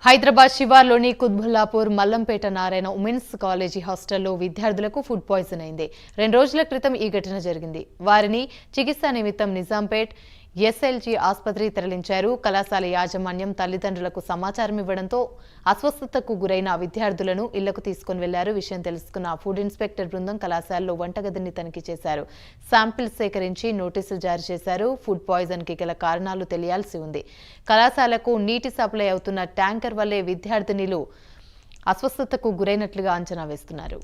Hyderabad శివార్లోని Quthbullapur Mallampet Narayana women's college హాస్టల్లో విద్యార్థులకు food poison అయింది. 2 రోజుల క్రితం ఈ ఘటన జరిగింది. వారిని చికిత్స నిమిత్తం నిజాంపేట్ ఎస్ఎల్జీ ఆసుపత్రి తరలించారు. కళాశాల యాజమాన్యం తల్లిదండ్రులకు సమాచారం ఇవ్వడంతో అస్వస్థతకు గురైన విద్యార్థులను ఇళ్లకు తీసుకుని వెళ్లారు. విషయం తెలుసుకున్న ఫుడ్ ఇన్స్పెక్టర్ బృందం కళాశాలలో వంటగదిని తనిఖీ చేశారు. శాంపిల్స్ సేకరించి నోటీసులు జారీ చేశారు. ఫుడ్ పాయిజన్ కి గల కారణాలు తెలియాల్సి ఉంది. కళాశాలకు నీటి సప్లై అవుతున్న ట్యాంకర్ వల్లే విద్యార్థినులు అస్వస్థతకు గురైనట్లుగా అంచనా వేస్తున్నారు.